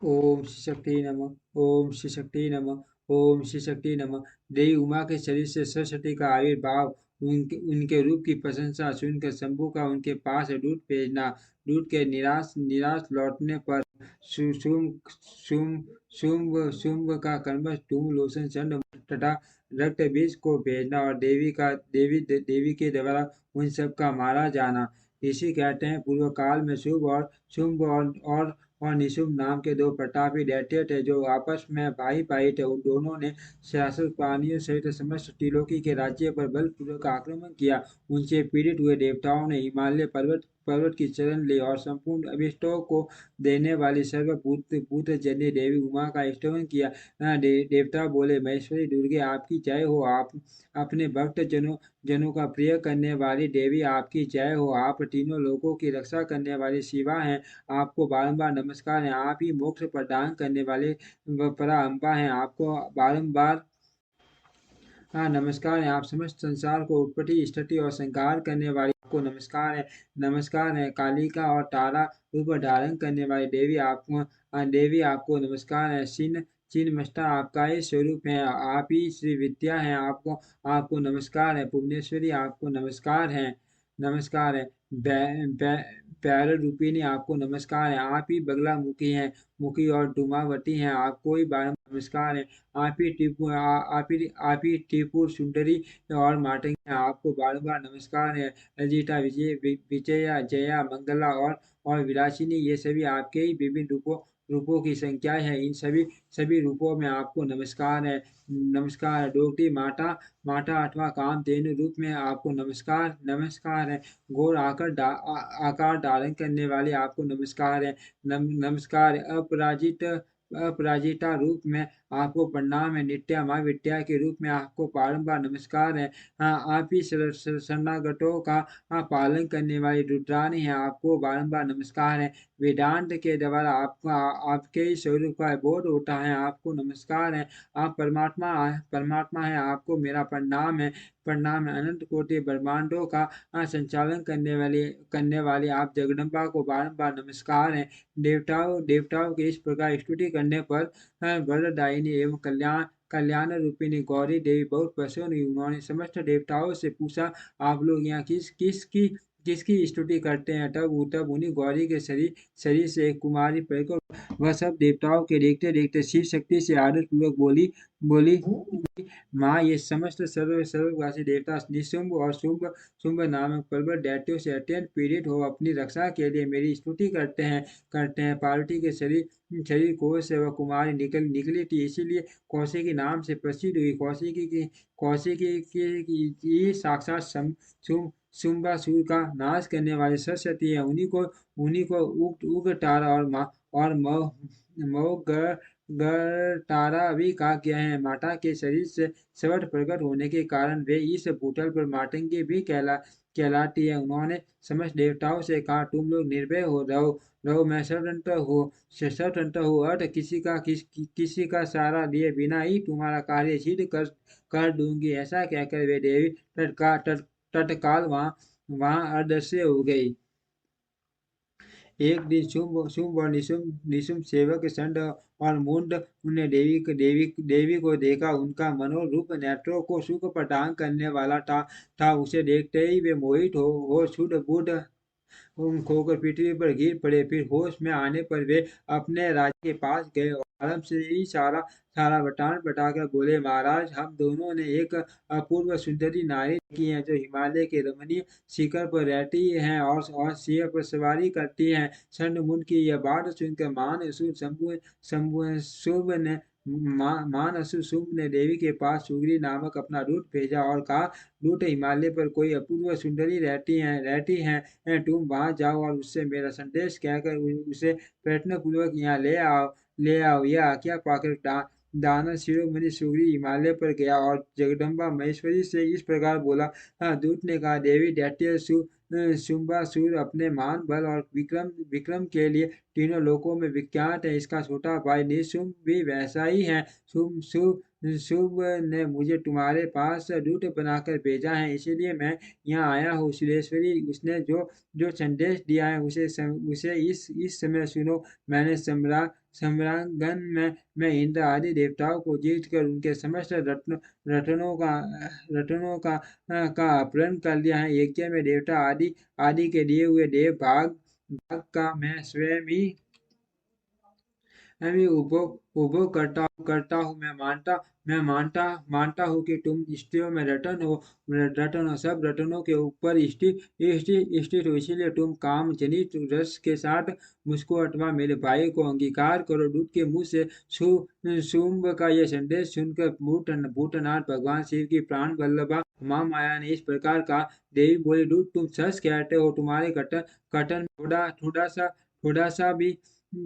ओम श्री शक्ति नमः। ओम श्री शक्ति नमः। ओम श्री शक्ति नमः। देवी उमा के शरीर से सरस्वती का आविर्भाव, उनके उनके रूप की प्रशंसा सुनकर शंभू का उनके पास दूत भेजना। दूत के निराश निराश लौटने पर शुंभ शुंभ शुंभ शुंभ का कलमश धूम लोचन चंड तथा रक्त बीज को भेजना और देवी के द्वारा उन सब का मारा जाना। इसी कहते हैं पूर्व काल में शुभ और शुंभ और निशुम्भ नाम के दो प्रतापी दैत्य थे जो आपस में भाई भाई थे। उन दोनों ने शासक प्राणियों सहित समस्त त्रिलोकी के राज्य पर बलपूर्वक आक्रमण किया। उनसे पीड़ित हुए देवताओं ने हिमालय पर्वत पर्वत की शरण ली और संपूर्ण अभिष्टों को देने वाली सर्वभूत भूत जन्य देवी उमा का स्तवन किया। देवता बोले, महेश्वरी दुर्गे आपकी जय हो। आप अपने भक्त जनों का प्रिय करने वाली देवी आपकी जय हो। आप तीनों लोगों की रक्षा करने वाली शिवा हैं। आपको बारंबार नमस्कार है। आप ही मोक्ष प्रदान करने वाले परा अम्बा हैं। आपको बारंबार हाँ नमस्कार है। आप समस्त संसार को उत्पत्ति स्थिति और संहार करने वाली आपको नमस्कार है। नमस्कार है। कालिका और तारा रूप धारण करने वाली देवी आपको नमस्कार है। चिन्ह मस्ता आपका ही स्वरूप है। आप ही श्री विद्या है। आपको आपको नमस्कार है। भुवनेश्वरी आपको नमस्कार है। नमस्कार है। प्यारे रूपिणी आपको नमस्कार है। आप ही बगला मुखी हैं, मुखी और धूमावती हैं। आपको ही बारंबार नमस्कार है। आप ही त्रिपुर सुंदरी और मातंगी हैं। आपको बारंबार नमस्कार है। अजिता विजया जया मंगला और विलासिनी ये सभी आपके ही विभिन्न रूपों की संख्या है। इन सभी सभी रूपों में आपको नमस्कार है। नमस्कार है। डोगटी माता माता अथवा कामधेनु रूप में आपको नमस्कार नमस्कार है। घोर आकार धारण करने वाले आपको नमस्कार है। नमस्कार है। अपराजिता रूप में आपको प्रणाम है। नित्या माँ विद्या के रूप में आपको बारंबार नमस्कार है। आप ही शरणागतों का पालन करने वाली रुद्राणी है। आपको बारंबार नमस्कार है। वेदांत के द्वारा आपका आपके ही स्वरूप का बोध होता है। आपको नमस्कार है। आप परमात्मा परमात्मा है। आपको मेरा प्रणाम है। अनंत कोटि ब्रह्मांडों का संचालन करने वाली आप जगदम्बा को बारंबार नमस्कार है। देवताओं की इस प्रकार स्तुति करने पर वरदायिनी एवं कल्याण रूपिणी गौरी देवी बहुत प्रसन्न हुई। उन्होंने समस्त देवताओं से पूछा, आप लोग यहाँ किसकी स्तुति करते हैं। तब उन्हीं गौरी के शरीर से एक कुमारी प्रकट। वह सब देवताओं के देखते देखते शिव शक्ति से आदर पूर्वक बोली बोली माँ, ये समस्त सर्वग्रासी देवता निशुंभ और शुंभ नामक प्रबल दैत्यों से अत्यंत पीड़ित हो अपनी रक्षा के लिए मेरी स्तुति करते हैं। पार्वती के शरीर कोश से वह कुमारी निकली थी, इसीलिए कौशिकी नाम से प्रसिद्ध हुई। कौशिकी साक्षात शुंभासुर का नाश करने वाले सरस्वती है। उन्हीं को उग्र तारा और तारा भी कहा गया है। माता के शरीर से स्वर्ण प्रकट होने के कारण वे इस भूतल पर मातंगी भी कहलाती है। उन्होंने समस्त देवताओं से कहा, तुम लोग निर्भय हो रहो, मैं स्वतंत्र हूँ। अर्थ किसी का सहारा लिए बिना ही तुम्हारा कार्य सिद्ध कर दूंगी। ऐसा कहकर वे देवी तत्काल वहां अदृश्य हो गई। एक दिन शुंभ शुंभ और निशुंभ सेवक षंड और मुंड ने देवी को देखा। उनका मनोरूप नेत्रों को सुख प्रदान करने वाला था। उसे देखते ही वे मोहित हो शुद्ध बुद्ध खोकर पृथ्वी पर गिर पड़े। फिर होश में आने पर वे अपने राजा के पास गए और आराम से ही सारा सारा वटान बताकर बोले, महाराज, हम दोनों ने एक अपूर्व सुंदरी नारी की है जो हिमालय के रमणीय शिखर पर रहती हैं और सिंह पर सवारी करती हैं। छंड मुंड की यह बात सुनकर मान असुर शुभ ने मान असुर शुभ ने देवी के पास सुग्री नामक अपना दूत भेजा और कहा, दूत हिमालय पर कोई अपूर्व सुंदरी रहती हैं। तुम वहां जाओ और उससे मेरा संदेश कहकर उसे प्रयत्नपूर्वक यहाँ ले आओ। यह आज्ञा पाकर दानव शिरोमणि सुग्री हिमालय पर गया और जगदम्बा महेश्वरी से इस प्रकार बोला। दूत ने कहा, देवी दैत्य शुंभासुर अपने महान बल और विक्रम के लिए तीनों लोकों में विख्यात है। इसका छोटा भाई निशुंभ भी वैसा ही है। शुभ ने मुझे तुम्हारे पास दूत बनाकर भेजा है, इसीलिए मैं यहाँ आया हूँ। सुरेश्वरी, उसने जो जो संदेश दिया है उसे इस समय सुनो। मैंने सम्रांगण में इंद्र आदि देवताओं को जीत कर उनके समस्त रत्नों का अपहरण कर लिया है। यज्ञ में देवता आदि आदि के दिए हुए देव भाग भाग का मैं स्वयं ही मैं भी उपभोग करता हूँ। मैं मानता हूँ कि तुम स्त्रियों में रतन हो, सब रतनों के ऊपर स्थित हो, इसीलिए तुम काम जनित रस के साथ मुझको अथवा मेरे भाई को अंगीकार करो। दूत के मुंह से शुंभ का यह संदेश सुनकर भूतनाथ भगवान शिव की प्राण वल्लभा महामाया ने इस प्रकार कहा। देवी बोली, दूत तुम सच कहते हो, तुम्हारे कटन कटन में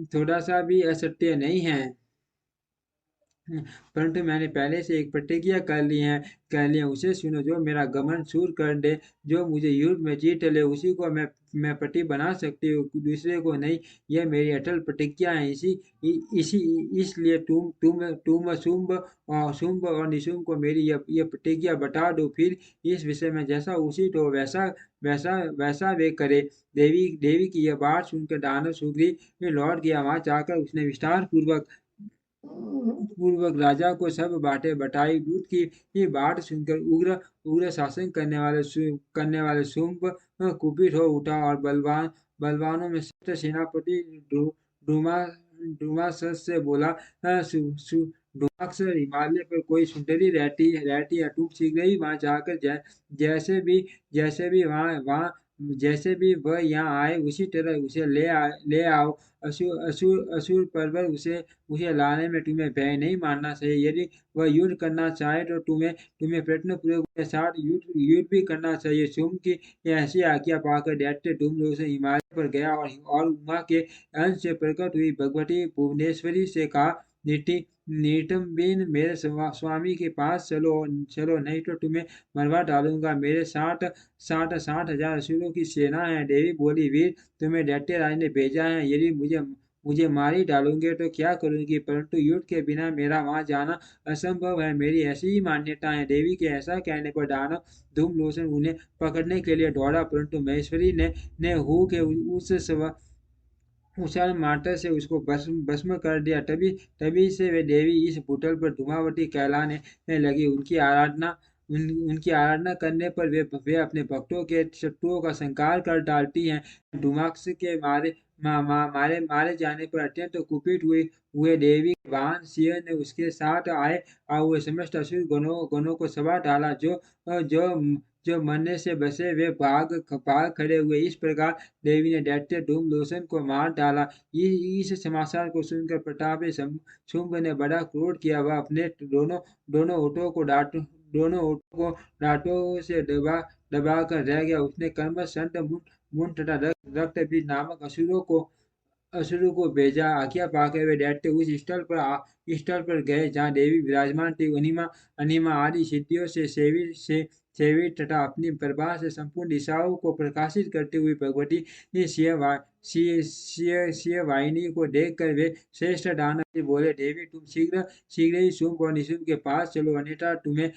थोड़ा सा भी असत्य नहीं है। परंतु मैंने पहले से एक प्रतिज्ञा कर ली है, उसे सुनो। जो मेरा गमन सूर कर दे, जो मुझे युद्ध में जीत ले, उसी को मैं पति बना सकती हूँ, दूसरे को नहीं। यह मेरी अटल प्रतिज्ञा है। इसी इसलिए तुम शुंभ और निशुंभ को मेरी यह प्रतिज्ञा बता दो, फिर इस विषय में जैसा उचित हो वैसा वे करे। देवी की यह बात सुनकर दानव सुग्रीव लौट गया। वहां जाकर उसने विस्तार पूर्वक राजा को सब बातें बताई। दूत की ये बात सुनकर उग्र उग्र शासन करने वाले शुंभ कुपित हो उठा और बलवानों में श्रेष्ठ सेनापति डुमा डुमासस से बोला, डुमाक्स, हिमालय पर कोई सुंदरी रहती है। तुम शीघ्र ही वहां जाकर जैसे भी वह यहाँ आए, उसी तरह उसे ले आओ। असुर पर्वत उसे लाने में तुम्हें भय नहीं मानना चाहिए। यदि वह युद्ध करना चाहे तो तुम्हें प्रयत्नपूर्वक उसके साथ युद्ध भी करना चाहिए। शुंभ की ऐसी आज्ञा पाकर दैत्य धूम्रलोक से हिमालय पर गया और उमा के अंश से प्रकट हुई भगवती भुवनेश्वरी से कहा, नितंबिन, मेरे स्वामी के पास चलो, नहीं तो तुम्हें मरवा डालूंगा। मेरे 60,000 असुरों की सेना है। देवी बोली, वीर, तुम्हें दैत्यराज ने भेजा है। यदि मुझे मार ही डालोगे तो क्या करूंगी, परंतु युद्ध के बिना मेरा वहां जाना असंभव है। मेरी ऐसी ही मान्यता है। देवी के ऐसा कहने पर दानव धूम्रलोचन उन्हें पकड़ने के लिए दौड़ा, परंतु महेश्वरी ने हु के उछाल मारते से उसको भस्म कर दिया। तभी तभी से वे देवी इस भूतल पर धूमावती कहलाने लगी। उनकी आराधना करने पर वे अपने भक्तों के शत्रुओं का संहार कर डालती हैं। धूमाक्ष के मारे जाने पर अत्यंत कुपित हुए देवी के वाहन सिंह ने उसके साथ आए हुए समस्त असुर गणों को सवा डाला। जो जो मरने से बचे वे भाग खड़े हुए। इस प्रकार देवी ने दैत्य धूम्रलोचन को मार डाला। इस समाचार को सुनकर प्रतापी शुंभ ने बड़ा क्रोध किया। वह अपने दोनों ओठों को दांतों से दबा कर रह गया। उसने कर्म संत मुंड तथा रक्त नामक असुरों को भेजा। आज्ञा पाकर वे दैत्य उस स्थल पर गए जहाँ देवी विराजमान थी। अनिमा आदि सिद्धियों से सेवित तथा अपनी प्रभा से संपूर्ण दिशाओं को प्रकाशित करती हुई भगवती सिंह वाहिनी को देखकर वे श्रेष्ठ दानव बोले, देवी, तुम शीघ्र ही शुंभ और निशुंभ के पास चलो, अन्यथा तुम्हें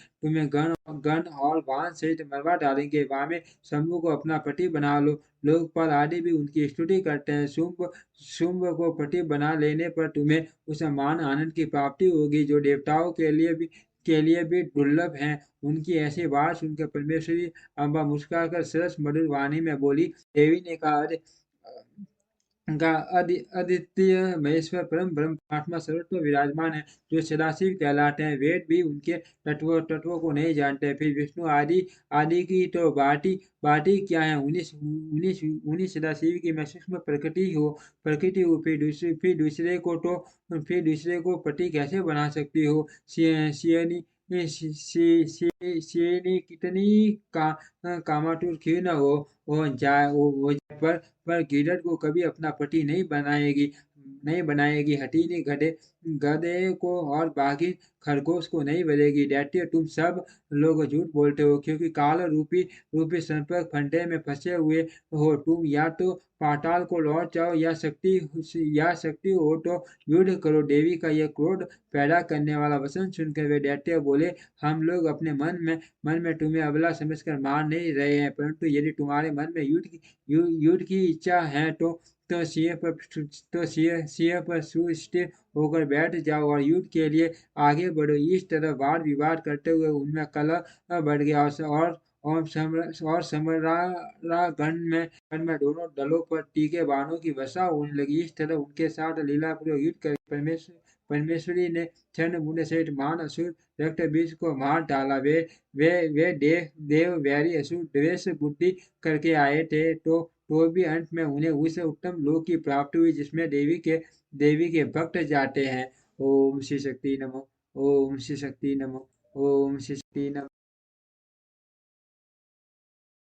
गण और वाहन सहित मरवा डालेंगे। वहां में शंभु को अपना पति बना लो। लोकपाल आदि भी उनकी स्तुति करते हैं। शुंभ को पति बना लेने पर तुम्हें उस मान आनंद की प्राप्ति होगी जो देवताओं के लिए भी दुर्लभ है। उनकी ऐसी बात सुनकर परमेश्वरी अम्बा मुस्कुराकर सरस मधुर वाणी में बोली। देवी ने कहा, अद्वितीय महेश्वर परम ब्रह्म परमात्मा सर्वत्र विराजमान है, जो सदाशिव कहलाते हैं। वेद भी उनके तत्वों को नहीं जानते। फिर विष्णु आदि आदि की तो बाटी क्या है। उन्हीं सदाशिव की मैं सूक्ष्म प्रकृति हूँ। फिर दूसरे को पति कैसे बना सकती हो। सियनी सियनी कितनी कामातुर क्यों न हो जाए, पर गिरध को कभी अपना पति नहीं बनाएगी। नहीं बनाएगी, हठीली गधे गधे को और बाकी खरगोश को नहीं बनेगी। दैत्य, तुम सब लोग झूठ बोलते हो, क्योंकि काल रूपी रूपी संपर्क फंदे में फंसे हुए हो। तुम या तो पाताल को लौट जाओ, या शक्ति हो तो युद्ध करो। देवी का यह क्रोध पैदा करने वाला वचन सुनकर वे दैत्य बोले, हम लोग अपने मन में तुम्हें अबला समझकर मार नहीं रहे हैं, परंतु यदि तुम्हारे मन में युद्ध की इच्छा है तो सिंह पर सुस्थिर होकर बैठ जाओ और युद्ध के लिए आगे बढ़ो। इस तरह वाद विवाद करते हुए उनमें कलह बढ़ गया, और समरागण में दोनों दलों पर तीखे बाणों की वर्षा होने लगी। इस तरह उनके साथ लीलापूर्वक युद्ध कर परमेश्वरी ने छद्म सहित महान असुर रक्तबीज को मार डाला। वे देव वैरी असुर द्वेष बुद्धि करके आए थे, तो भी अंत में उन्हें उस उत्तम लोक की प्राप्ति हुई जिसमें देवी के भक्त जाते हैं। ओम श्री शक्ति नमः। ओम श्री शक्ति नमः। ओम श्री शक्ति नमः।